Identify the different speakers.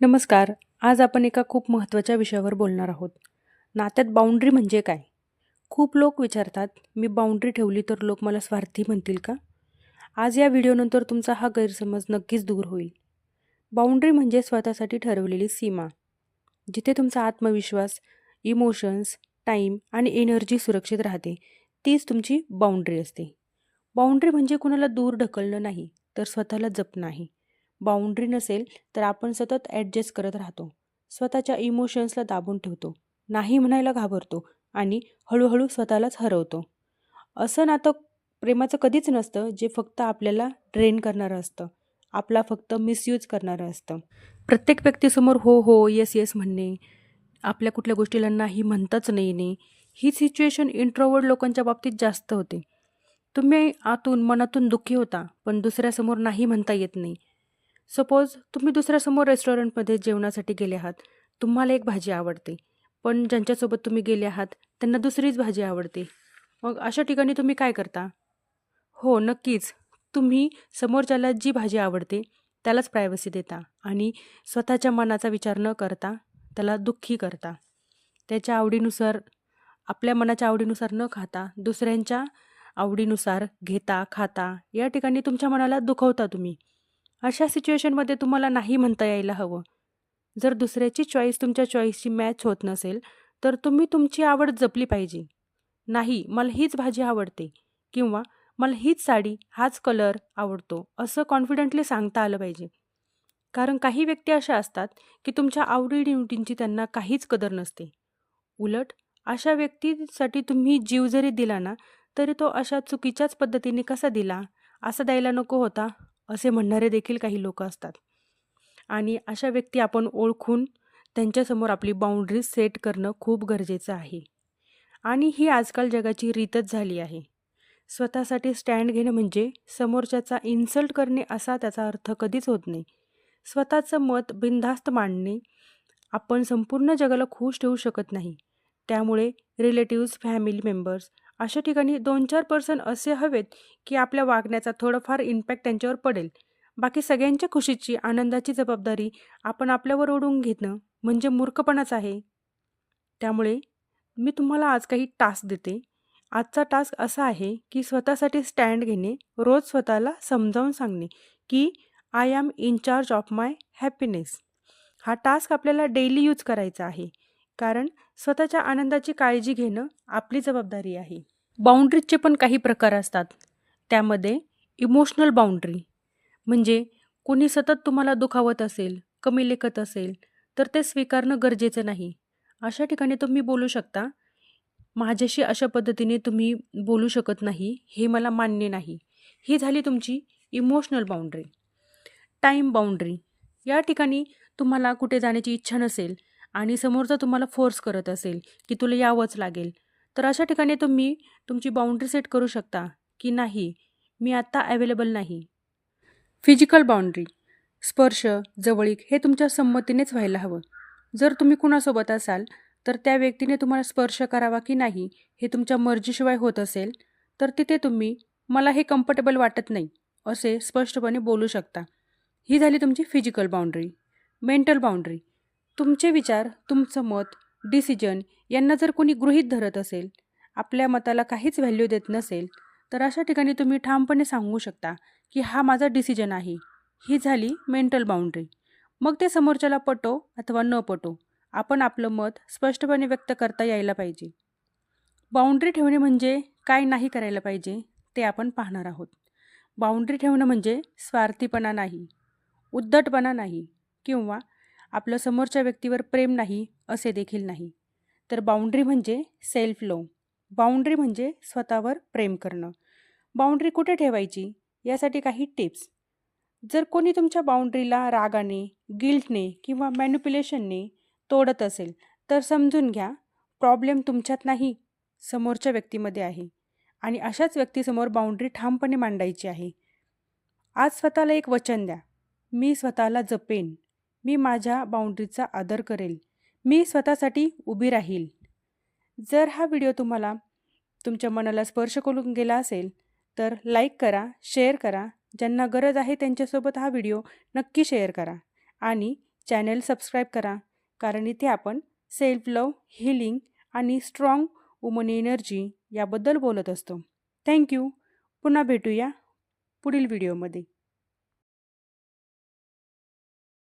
Speaker 1: नमस्कार. आज आपण एका खूप महत्त्वाच्या विषयावर बोलणार आहोत. नात्यात बाउंड्री म्हणजे काय? खूप लोक विचारतात, "मी बाउंड्री ठेवली तर लोक मला स्वार्थी म्हणतील का?" आज या व्हिडिओनंतर तुमचा हा गैरसमज नक्कीच दूर होईल. बाउंड्री म्हणजे स्वतःसाठी ठरवलेली सीमा, जिथे तुमचा आत्मविश्वास, इमोशन्स, टाईम आणि एनर्जी सुरक्षित राहते. तीच तुमची बाउंड्री असते. बाउंड्री म्हणजे कुणाला दूर ढकलणं नाही, तर स्वतःला जपणं आहे. बाउंड्री नसेल तर आपण सतत ॲडजस्ट करत राहतो. स्वतःच्या इमोशन्सला दाबून ठेवतो. नाही म्हणायला घाबरतो आणि हळूहळू स्वतःलाच हरवतो. असं नातं प्रेमाचं कधीच नसतं जे फक्त आपल्याला ड्रेन करणारं असतं. आपला फक्त मिसयूज करणारं असतं. प्रत्येक व्यक्तीसमोर हो, हो, येस, येस म्हणणे, आपल्या कुठल्या गोष्टीला नाही म्हणताच नाही येणे, ही सिच्युएशन इंट्रोवर्ट लोकांच्या बाबतीत जास्त होते. तुम्ही आतून, मनातून दुःखी होता, पण दुसऱ्यासमोर नाही म्हणता येत नाही. सपोज तुम्ही दुसऱ्यासमोर रेस्टॉरंटमध्ये जेवणासाठी गेले आहात. तुम्हाला एक भाजी आवडते, पण ज्यांच्यासोबत तुम्ही गेले आहात, त्यांना दुसरीच भाजी आवडते. मग अशा ठिकाणी तुम्ही काय करता? हो, नक्कीच. तुम्ही समोरच्याला जी भाजी आवडते, त्यालाच प्रायव्हसी देता आणि स्वतःच्या मनाचा विचार न करता त्याला दुःखी करता. त्याच्या आवडीनुसार, आपल्या मनाच्या आवडीनुसार न खाता, दुसऱ्यांच्या आवडीनुसार घेता, खाता. या ठिकाणी तुमच्या मनाला दुखवता तुम्ही. अशा सिच्युएशनमध्ये तुम्हाला नाही म्हणता यायला हवं. जर दुसऱ्याची चॉईस तुमच्या चॉईसशी मॅच होत नसेल, तर तुम्ही तुमची आवड जपली पाहिजे. नाही, मला हीच भाजी आवडते किंवा मला हीच साडी, हाच कलर आवडतो, असं कॉन्फिडेंटली सांगता आलं पाहिजे. कारण काही व्यक्ती अशा असतात, की तुमच्या आवडी-निवडींची त्यांना काहीच कदर नसते. उलट अशा व्यक्तीसाठी तुम्ही जीव जरी दिला ना, तरी तो अशा चुकीच्याच पद्धतीने कसा दिला? असा द्यायला नको होता, असे म्हणणारे देखील काही लोकं असतात. आणि अशा व्यक्ती आपण ओळखून त्यांच्यासमोर आपली बाउंडरीज सेट करणं खूप गरजेचं आहे. आणि ही आजकाल जगाची रीतच झाली आहे. स्वतःसाठी स्टँड घेणं म्हणजे समोरच्याचा इन्सल्ट करणे असा त्याचा अर्थ कधीच होत नाही. स्वतःचं मत बिनधास्त मांडणे, आपण संपूर्ण जगाला खुश ठेवू शकत नाही. त्यामुळे रिलेटिव्हज, फॅमिली मेंबर्स अशा ठिकाणी 2-4% असे हवेत, की आपल्या वागण्याचा थोडाफार इम्पॅक्ट त्यांच्यावर पडेल. बाकी सगळ्यांच्या खुशीची, आनंदाची जबाबदारी आपण आपल्यावर ओढवून घेणं म्हणजे मूर्खपणाच आहे. त्यामुळे मी तुम्हाला आज काही टास्क देते. आजचा टास्क असा आहे, की स्वतःसाठी स्टँड घेणे, रोज स्वतःला समजावून सांगणे, की I am in charge of my happiness. हा टास्क आपल्याला डेली यूज करायचा आहे. कारण स्वतःच्या आनंदाची काळजी घेणं आपली जबाबदारी आहे. बाउंड्रीजचे पण काही प्रकार असतात. त्यामध्ये इमोशनल बाउंड्री म्हणजे कोणी सतत तुम्हाला दुखावत असेल, कमी लेखत असेल, तर ते स्वीकारणं गरजेचं नाही. अशा ठिकाणी तुम्ही बोलू शकता, "माझ्याशी अशा पद्धतीने तुम्ही बोलू शकत नाही, हे मला मान्य नाही." ही झाली तुमची इमोशनल बाउंड्री. Time boundary. या ठिकाणी तुम्हाला कुठे जाण्याची इच्छा नसेल आणि समोरचा तुम्हाला फोर्स करत असेल, की तुला यावंच लागेल. तर अशा ठिकाणी तुम्ही तुमची बाउंड्री सेट करू शकता, की "नाही, मी आत्ता अवेलेबल नाही." Physical boundary. स्पर्श, जवळीक हे तुमच्या संमतीनेच व्हायला हवं. जर तुम्ही कुणासोबत असाल, तर त्या व्यक्तीने तुम्हाला स्पर्श करावा की नाही, हे तुमच्या मर्जीशिवाय होत असेल, तर तिथे तुम्ही "मला हे कम्फर्टेबल वाटत नाही" असे स्पष्टपणे बोलू शकता. ही झाली तुमची फिजिकल बाउंड्री. Mental boundary. तुमचे विचार, तुमचं मत, डिसिजन यांना जर कोणी गृहीत धरत असेल, आपल्या मताला काहीच व्हॅल्यू देत नसेल, तर अशा ठिकाणी तुम्ही ठामपणे सांगू शकता, की "हा माझा डिसिजन आहे." ही झाली मेंटल बाउंड्री. मग ते समोरच्याला पटो अथवा न पटो, आपण आपलं मत स्पष्टपणे व्यक्त करता यायला पाहिजे. बाउंड्री ठेवणे म्हणजे काय नाही करायला पाहिजे, ते आपण पाहणार आहोत. बाउंड्री ठेवणं म्हणजे स्वार्थीपणा नाही, उद्धटपणा नाही किंवा आपलं समोरच्या व्यक्तीवर प्रेम नाही असे देखील नाही. तर बाउंड्री म्हणजे सेल्फ लव्ह. बाउंड्री म्हणजे स्वतःवर प्रेम करणं. बाउंड्री कुठे ठेवायची यासाठी काही टिप्स. जर कोणी तुमच्या बाउंड्रीला रागाने, गिल्टने किंवा मॅनिप्युलेशनने तोडत असेल, तर समजून घ्या, प्रॉब्लेम तुमच्यात नाही, समोरच्या व्यक्तीमध्ये आहे आणि अशाच व्यक्तीसमोर बाउंड्री ठामपणे मांडायची आहे. आज स्वतःला एक वचन द्या. मी स्वतःला जपेन. मी माझ्या बाउंड्रीचा आदर करेल. मी स्वतःसाठी उभी राहील. जर हा व्हिडिओ तुम्हाला तुमच्या मनाला स्पर्श करून गेला असेल, तर लाईक करा, शेअर करा. ज्यांना गरज आहे त्यांच्यासोबत हा व्हिडिओ नक्की शेअर करा आणि चॅनल सबस्क्राईब करा, कारण इथे आपण सेल्फ लव्ह, हीलिंग आणि स्ट्रॉंग वुमन एनर्जी याबद्दल बोलत असतो. थँक्यू. पुन्हा भेटूया पुढील व्हिडिओमध्ये.